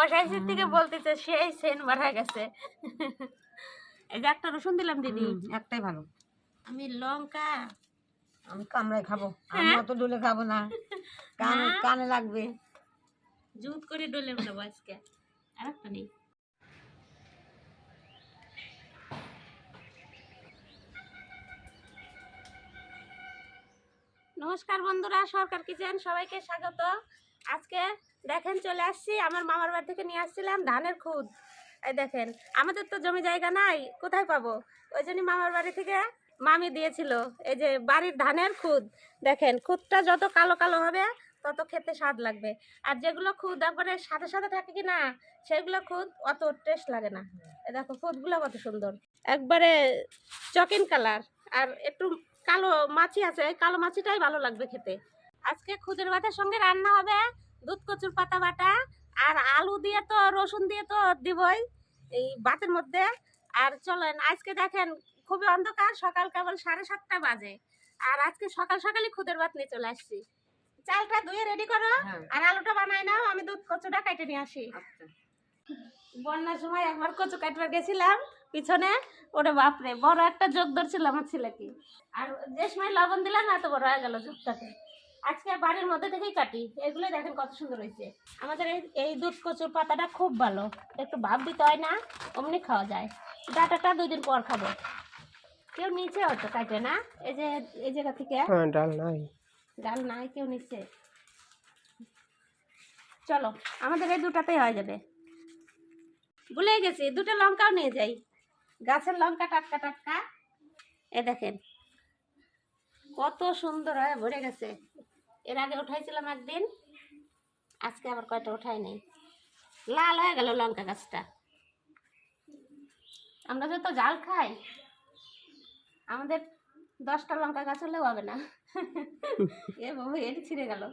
বসাইছি থেকে বলতেছে সেই সেন বাড়া গেছে। এই যে একটা রসুন দিলাম দিদি, একটাই ভালো। আমি লঙ্কা আমি কামড়াই খাবো, আমি অত ডলে খাবো না, কানে কানে লাগবে। জুত করে ডলে বানাবো আজকে। আর একটা নেই। নমস্কার বন্ধুরা, সরকার কিচেন সবাইকে স্বাগত। আজকে দেখেন চলে আসছি আমার মামার বাড়ি থেকে নিয়ে আসছিলাম ধানের খুদ। এই দেখেন আমাদের তো জমি জায়গা নাই, কোথায় পাবো, ওই জন্য মামার বাড়ি থেকে মামি দিয়েছিল এই যে বাড়ির ধানের খুদ। দেখেন খুদটা যত কালো কালো হবে তত খেতে স্বাদ লাগবে, আর যেগুলো খুদ একবারে সাথে সাথে থাকে কি না সেগুলো খুদ অত টেস্ট লাগে না। এই দেখো খুদগুলো কত সুন্দর, একবারে চকিন কালার, আর একটু কালো মাছি আছে, এই কালো মাছিটাই ভালো লাগবে খেতে। আজকে খুদের ভাতের সঙ্গে রান্না হবে দুধ কচুর পাতা বাটা, আর আলু দিয়ে তো রসুন দিয়ে তো দিবই এই ভাতের মধ্যে। আর চলেন আজকে দেখেন খুবই অন্ধকার, সকাল কেবল 7:30 বাজে, আর আজকে সকাল সকালই খুদের ভাত নিয়ে চলে আসছি। চালটা ধুয়ে রেডি করো, আর আলুটা বানাই নাও, আমি দুধ কচুটা কেটে নিয়ে আসি। বন্যার সময় একবার কচু কাটবার গেছিলাম পিছনে, ওরে বাপরে বড় একটা যোগ ধরছিল আমার ছেলেকে, আর যে সময় লবণ দিলাম এত বড় হয়ে গেল যোগটাকে। আজকে বাড়ির মধ্যে থেকেই কাটি, এগুলো দেখেন কত সুন্দর হয়েছে। আমাদের এই দুধ কচুর পাতাটা খুব ভালো, একটু ভাব দিতে হয় না, অমনি খাওয়া যায়। ডাটাটা 2 দিন পর খাবো। কেউ নিচে হয়তো কাটে না, এই যে এই জায়গা থেকে ডাল নাই, ডাল নাই, কেউ নিচে। চলো আমাদের এই দুটাতেই হয়ে যাবে। ভুলে গেছি, 2টা লঙ্কাও নিয়ে যাই, গাছের লঙ্কা টাটকা টাটকা। এ দেখেন কত সুন্দর হয়ে ভরে গেছে। এর আগে উঠাইছিলাম একদিন, আজকে আবার কয়টা উঠাই নেই, লাল হয়ে গেল লঙ্কা গাছটা। আমরা যত জাল খাই আমাদের 10টা লঙ্কা গাছ হলেও হবে না। এ বাবু এটি ছিঁড়ে গেল,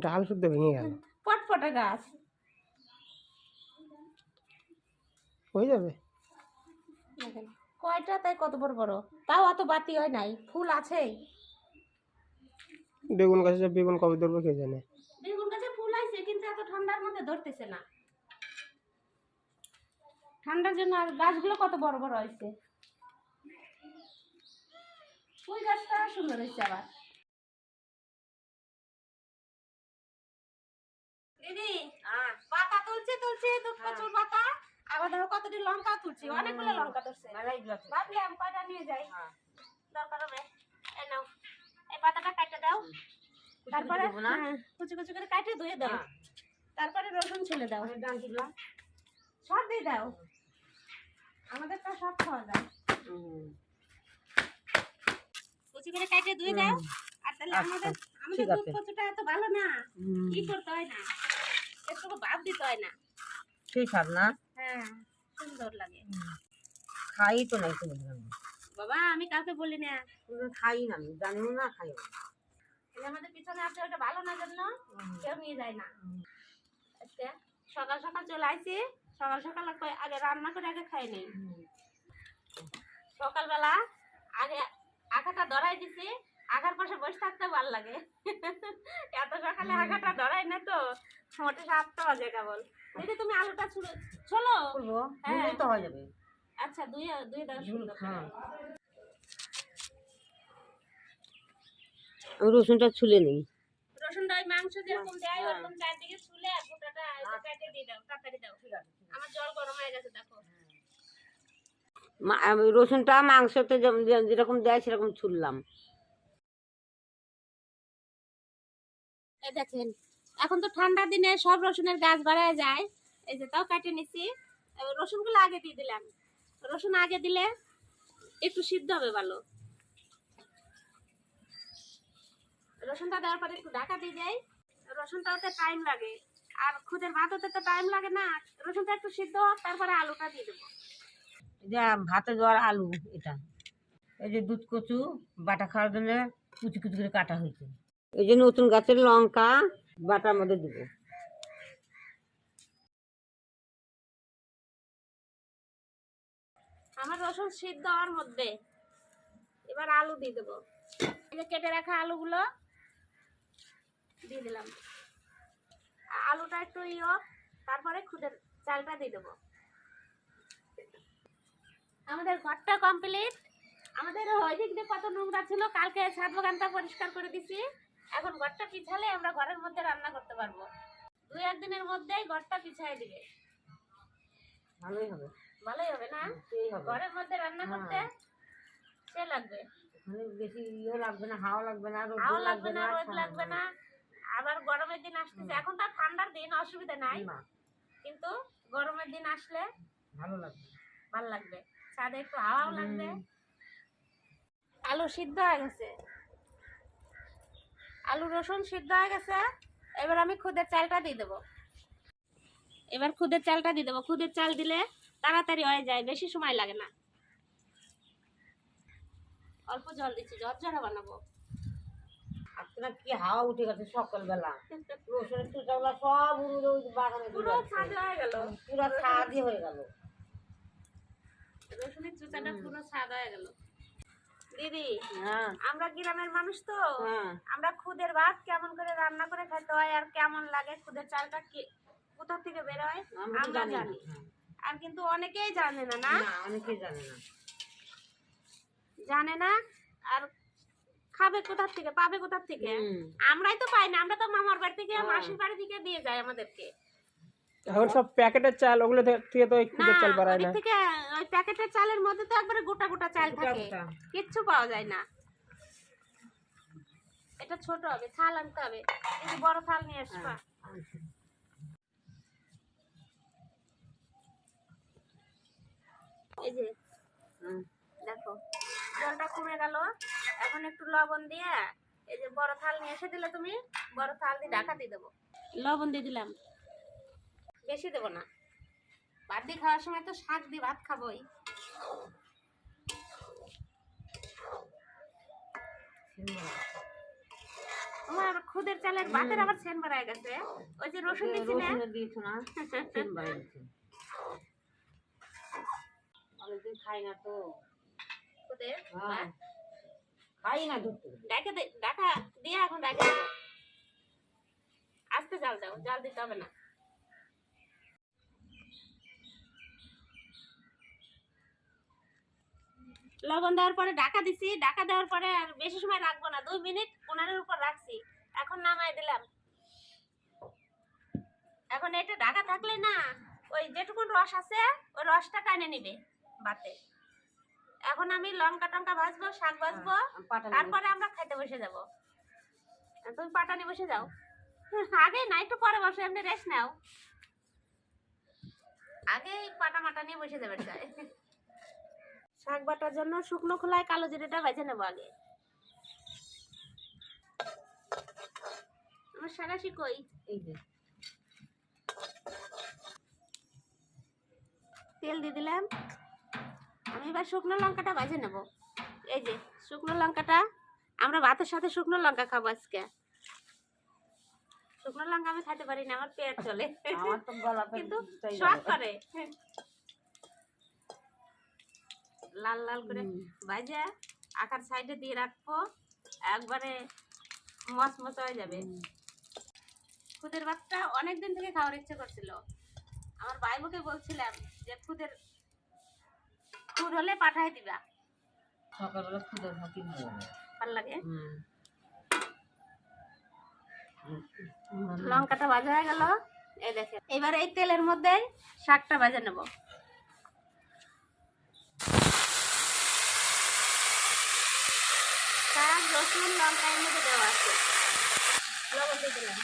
ডাল শুদ্ধ ভেঙে গেল, পটপটে গাছ হয়ে যাবে। দেখেন কয়টা, তাই কত বড় বড়, তাও অত বাতি হয় নাই, ফুল আছেই। বেগুন গাছে বেগুন কবে ধরবে কে জানে। বেগুন গাছে ফুল আছে কিন্তু এত ঠান্ডার মধ্যে ধরতেছে না, ঠান্ডার জন্য। আর গাছগুলো কত বড় বড় হয়েছে, ফুল গাছটা সুন্দর হয়েছে। আবার দিদি পাতা তুলছি তুলছি দুধ কচুর পাতা, আবার দেখো কতটি লঙ্কা তুলছি, অনেকগুলো লঙ্কা ধরছে। ভাবলাম কয়টা নিয়ে যাই, দরকার হবে। এই নাও, এই পাতাটা কাটে দাও, তারপরে কুচি কুচি করে কাটে ধুয়ে দাও, তারপরে রসুন ছেলে দাও, সব দিয়ে দাও, আমাদের তো সব খাওয়া যায়। কুচি করে কাটে ধুয়ে দাও। আর তাহলে আমাদের দুধ কচুটা এত ভালো না, কি করতে হয় না, একটু ভাব দিতে হয় না, সেই স্বাদ না। হ্যাঁ সুন্দর লাগে। খাই তো নাই তো বাবা, আমি কাউকে বলি না, খাই না, আমি জানিও না, খাই না। আমাদের পিছনে আছে, ওটা ভালো না জন্য কেউ নিয়ে যায় না। আজকে সকাল সকাল চলে আসছি, সকাল সকাল আগে রান্না করে আগে খাই নেই। সকালবেলা আগে আগাটা ধরাই দিছি, আগার পাশে বসে থাকতে ভালো লাগে। এত সকালে আগাটা ধরাই না তো, মোটে 7টা বাজে কেবল। দিদি তুমি আলুটা ছোলো, হ্যাঁ তো হয়ে যাবে। আচ্ছা দুই দাও সুন্দর। রসুনটা ছুলে নেই, রসুনটা ওই মাংস যেরকম দেয় ওরকম চারদিকে ছুলে আর গোটাটা কেটে দিয়ে দাও, তাড়াতাড়ি দাও। আমার জল গরম হয়ে গেছে দেখো। রসুনটা মাংসতে যেরকম দেয় সেরকম ছুললাম। এই দেখেন এখন তো ঠান্ডার দিনে সব রসুনের গাছ বাড়ায় যায়, এই যে তাও কাটে নিছি। রসুনগুলো আগে দিয়ে দিলাম, রসুন আগে দিলে একটু সিদ্ধ হবে ভালো। রসুনটা দেওয়ার পরে একটু ঢাকা দিয়ে যাই, রসুনটা ওতে টাইম লাগে, আর খুদের ভাত হতে তো টাইম লাগে না। রসুনটা একটু সিদ্ধ হোক, তারপরে আলুটা দিয়ে দেবো। ভাতে দেওয়ার আলু এটা, এই যে দুধ কচু বাটা খাওয়ার জন্য কুচি কুচি করে কাটা হয়েছে। এই যে নতুন গাছের লঙ্কা বাটার মধ্যে দিব। আমার রসুন সিদ্ধ হওয়ার মধ্যে এবার আলু দিয়ে দেবো। এই যে কেটে রাখা আলুগুলো দিয়ে দিলাম, আলুটা একটু তারপরে খুদের চালটা দিয়ে দেবো। আমাদের ঘরটা কমপ্লিট। আমাদের ওই দিক দিয়ে কত নোংরা ছিল, কালকে ছাদ বাগানটা পরিষ্কার করে দিছি। এখন ঘরটা পিছালে আমরা ঘরের মধ্যে রান্না করতে পারবো। 2-1 দিনের মধ্যেই ঘরটা পিছাই দিবে। ভালোই হবে। ভালোই হবে না? সেই হবে। ঘরের মধ্যে রান্না করতে সে লাগবে, মানে বেশি লাগবে না, হাওয়া লাগবে না, রোদ হাওয়া লাগবে না, রোদ লাগবে না। আবার গরমের দিন আসতেছে, এখন তো ঠান্ডার দিন, অসুবিধা নাই, কিন্তু গরমের দিন আসলে ভালো লাগবে, ভালো লাগবে। ছাদে একটু হাওয়াও লাগবে। আলু সিদ্ধ হয়ে গেছে, আলু রসুন সিদ্ধ হয়ে গেছে। এবার আমি খুদের চালটা দিয়ে দেবো। এবার খুদের চালটা দিয়ে দেবো। খুদের চাল দিলে তাড়াতাড়ি হয়ে যায়, বেশি সময় লাগে না। অল্প জল দিচ্ছি, ঝরঝরা বানাবো। আপনার কি হাওয়া উঠে গেছে সকালবেলা, রসুনের চুচাগুলা সব উড়ে ওই বাগানে পুরো ছাদ হয়ে গেল, পুরো ছাদই হয়ে গেল। রসুনের চুচাটা পুরো ছাদ হয়ে গেল। দিদি, হ্যাঁ আমরা গ্রামের মানুষ তো, হ্যাঁ আমরা খুদের ভাত কেমন করে রান্না করে খেতে হয় আর কেমন লাগে, খুদের চালটা কি কোথা থেকে বের হয় আমরা জানি। আর কিন্তু অনেকেই জানে না, না অনেকেই জানে না, জানে না। আর খাবে কোথা থেকে, পাবে কোথা থেকে? আমরাই তো পাই না, আমরা তো মামার বাড়ি থেকে মাসির বাড়ি থেকে দিয়ে যায় আমাদেরকে। এখন সব প্যাকেটের চাল, ওগুলো থেকে তো খুদের চাল বাড়ায় না। ওই থেকে ওই প্যাকেটের চালের মধ্যে তো একবারে গোটা গোটা চাল থাকে, কিচ্ছু পাওয়া যায় না। এটা ছোট হবে, থাল আনতে হবে, এই বড় থাল নিয়ে আসবা। এই যে দেখো জলটা কমে গেল, এখন একটু লবণ দিয়ে এই যে বড় থাল নিয়ে এসে দিলে তুমি, বড় থাল দিয়ে ঢাকা দিয়ে দেবো। লবণ দিয়ে দিলাম, বেশি দেবো না। ভাত দিয়ে খাওয়ার সময় তো শাক দিয়ে ভাত খাবোই। আমার খুদের চালের ভাতের আবার সেন বাড়ায় গেছে। ওই যে রসুন দিচ্ছি না, দিয়েছো না, সেন বাড়িয়ে দিচ্ছে। অনেকদিন খাই না তো খুদের হ্যাঁ, খাই না দুধ ঢাকা দিয়ে এখন ঢাকা দেবো। আস্তে জাল দাও, জাল দিতে হবে না। লবণ দেওয়ার পরে ঢাকা দিছি, ঢাকা দেওয়ার পরে আর বেশি সময় রাখবো না, 2 মিনিট উনারের উপর রাখছি। এখন নামাই দিলাম। এখন এটা ঢাকা থাকলে না, ওই যেটুকুন রস আছে ওই রসটা টানে নিবে ভাতে। এখন আমি লঙ্কা টঙ্কা ভাজবো, শাক ভাজবো, তারপরে আমরা খাইতে বসে যাব। তুমি পাটানি বসে যাও। আগে না, একটু পরে বসে, এমনি রেস্ট নাও। আগে পাটা মাটা নিয়ে বসে যাবে। শাক বাটার জন্য শুকনো খোলায় কালো জিরেটা ভেজে নেবো আগে। আমার সারাশি কই? এই যে তেল দিয়ে দিলাম। আমি এবার শুকনো লঙ্কাটা ভেজে নেব। এই যে শুকনো লঙ্কাটা, আমরা ভাতের সাথে শুকনো লঙ্কা খাবো আজকে। শুকনো লঙ্কা আমি খাইতে পারি না, আমার পেট চলে, আমার তো গলা কিন্তু শখ করে। লাল লাল করে ভাজা আকার সাইডে দিয়ে রাখবো, একবারে মচমচ হয়ে যাবে। খুদের ভাতটা অনেকদিন থেকে খাওয়ার ইচ্ছে করছিল। আমার ভাইবোকে বলছিলাম যে খুদ হলে পাঠাই দিবা। সকালবেলা খুদের ভাতই ভালো লাগে। লঙ্কাটা ভাজা হয়ে গেল, এই দেখেন। এবার এই তেলের মধ্যে শাকটা ভাজা নেব। শাক, রসুন, লঙ্কা এর মধ্যে দেওয়া আছে, লবণ দিয়ে দিলাম।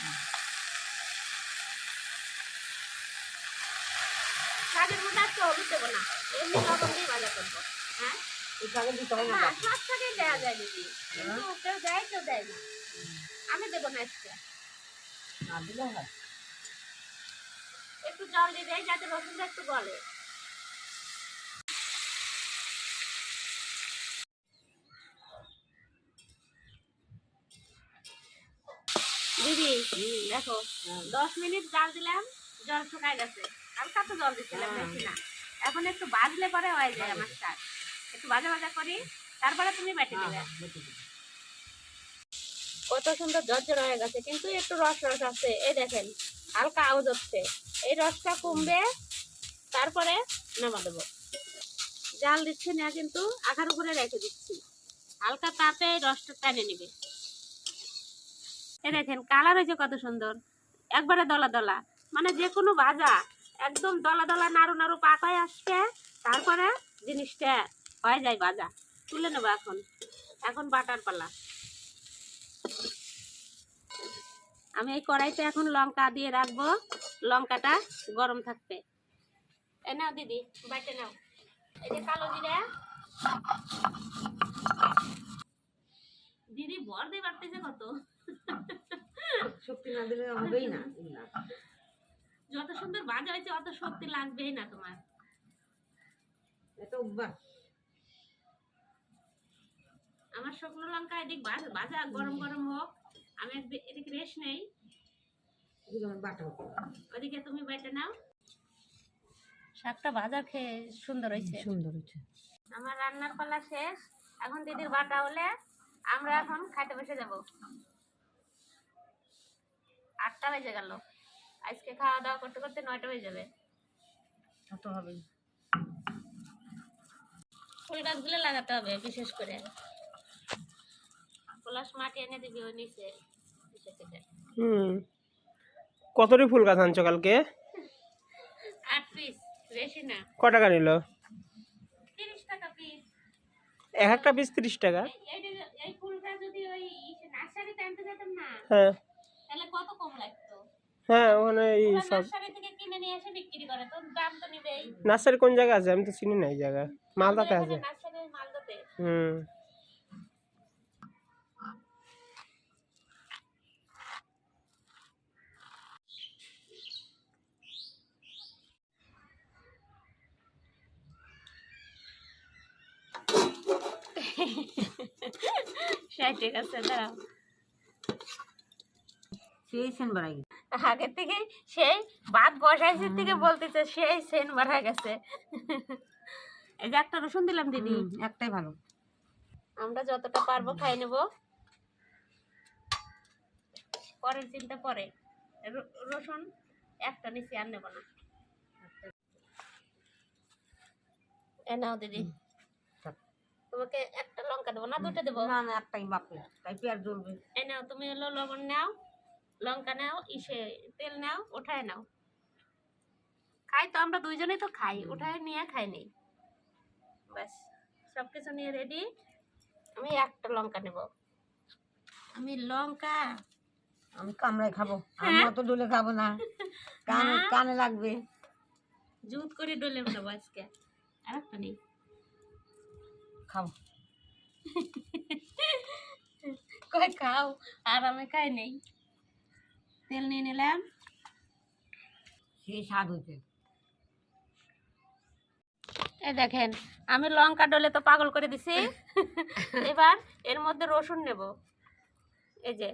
শাকের মধ্যে আর হলুদ দেবো না, এমনি লবণ দিয়ে ভাজা করবো। হ্যাঁ, সব শাকে দেওয়া যায় দিদি, কিন্তু কেউ দেয় কেউ দেয় না। আমি দেবো না আজকে, একটু জল দিয়ে দেয় যাতে রসুনটা একটু গলে। দিদি দেখো 10 মিনিট জাল দিলাম, জল শুকায় গেছে। হালকা তো জল দিচ্ছিলাম, বেশি না। এখন একটু ভাজলে পরে হয়ে যায় আমার শাক। একটু ভাজা ভাজা করি, তারপরে তুমি বেটে দেবে। কত সুন্দর ঝরঝর হয়ে গেছে, কিন্তু একটু রস রস আছে। এই দেখেন হালকা আওয়াজ হচ্ছে, এই রসটা কমবে, তারপরে নামা দেবো। জাল দিচ্ছি না কিন্তু, আখার উপরে রেখে দিচ্ছি, হালকা তাপে রসটা টেনে নিবে। এই দেখেন কালার হয়েছে কত সুন্দর, একবারে দলা দলা, মানে যে কোনো ভাজা একদম দলা দলা নাড়ু নাড়ু পাক হয়ে আসছে, তারপরে জিনিসটা হয়ে যায় ভাজা। তুলে নেবো এখন, এখন বাটার পালা। আমি এই কড়াইতে এখন লঙ্কা দিয়ে রাখবো, লঙ্কাটা গরম থাকবে। এ নাও দিদি, বাইটে নাও। এই যে কালো জিরা, দিদি ভর দিয়ে বাড়তেছে কত। শক্তি না দিলে হবেই না। যত সুন্দর ভাজা হয়েছে অত শক্তি লাগবেই না তোমার। এটা অভ্যাস। আমার শুকনো লঙ্কা এদিক ভাজা গরম গরম হোক, আমি এদিকে রেস্ট নেই, ওদিকে তুমি বাইটে নাও। শাকটা ভাজা খেয়ে সুন্দর হয়েছে, সুন্দর হয়েছে। আমার রান্নার পালা শেষ, এখন দিদির বাটা হলে আমরা এখন খাইতে বসে যাব। 8টা বেজে গেল, আজকে খাওয়া দাওয়া করতে করতে 9টা বেজে যাবে। কত হবে? ফুল গাছগুলো লাগাতে হবে বিশেষ করে। পলাশ মাটি এনে দিবি ওই নিচে থেকে। কতটি ফুল গাছ আনছো কালকে? 8 পিস, বেশি না। ক টাকা নিল? 30 টাকা পিস। এক একটা পিস 30 টাকা? এই ফুলটা যদি ওই নার্সারিতে আনতে যেতাম না, হ্যাঁ তাহলে কত কম লাগতো। হ্যাঁ, ওখানে এই সব নার্সারি থেকে কিনে নিয়ে এসে বিক্রি করে, তো দাম তো নিবেই। নার্সারি কোন জায়গা আছে? আমি তো চিনি না এই জায়গা। মালদাতে আছে? নার্সারি মালদাতে। হুম। ঠিক আছে, দাঁড়াও। সেই সেন বাড়াই আগের থেকে সেই ভাত বসাইছে থেকে বলতেছে সেই সেন বাড়া গেছে। এই যে একটা রসুন দিলাম দিদি, একটাই ভালো। আমরা যতটা পারবো খাই নেব, পরের চিন্তা পরে। রসুন একটা নিচে আর নেব না। এ নাও দিদি, তোমাকে একটা লঙ্কা দেবো না 2টা দেবো? না না, একটাই বাপে, তাই পেঁয়াজ জ্বলবে। এ নাও, তুমি হলো লবণ নাও, লঙ্কা নাও, তেল নাও, উঠায় নাও। খাই তো আমরা দুইজনেই তো খাই, উঠায় নিয়ে খাই নেই, ব্যাস সবকিছু নিয়ে রেডি। আমি একটা লঙ্কা নেব, আমি লঙ্কা আমি কামড়াই খাবো, আমি অত ডলে খাবো না, কানে কানে লাগবে। জুত করে ডলে নেবো আজকে। আর একটা নেই, খাবো। কই খাও, আর আমি খাই নেই। তেল নিয়ে নিলাম, সেই স্বাদ হয়েছে। এই দেখেন আমি লঙ্কা ডলে তো পাগল করে দিছি। এবার এর মধ্যে রসুন নেব, এই যে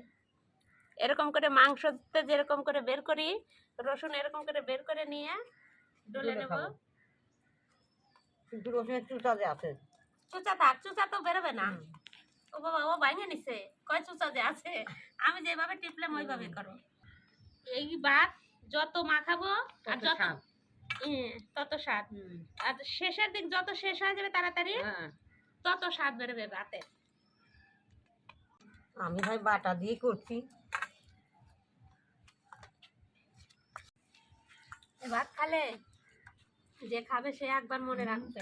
এরকম করে মাংসতে যেরকম করে বের করি, রসুন এরকম করে বের করে নিয়ে ডলে নেব। কিন্তু রসুনের চুচা যে আছে, চুচা থাক, চুচা তো বেরোবে না। ও বাবা, ও ভাঙে নিছে, কয় চুচা যে আছে। আমি যেভাবে টিপলাম ওইভাবে করো। এইবার যত মাখাবো আর যত তত স্বাদ, আর শেষের দিক যত শেষ হয়ে যাবে তাড়াতাড়ি, তত স্বাদ বেরোবে ভাতে। আমি ভাই বাটা দিয়ে করছি। ভাত খালে যে খাবে সে একবার মনে রাখবে।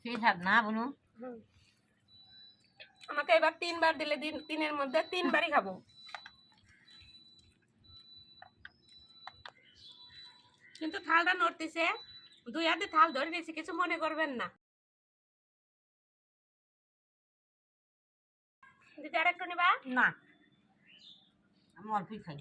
সেই স্বাদ না বলুন। আমাকে এবার 3বার দিলে, 3-এর মধ্যে 3বারই খাবো। কিন্তু থালটা নড়তেছে, 2 হাতে থাল ধরে নিয়েছি, কিছু মনে করবেন না। দিদি আর একটু নিবা? না, আমি অল্পই খাই।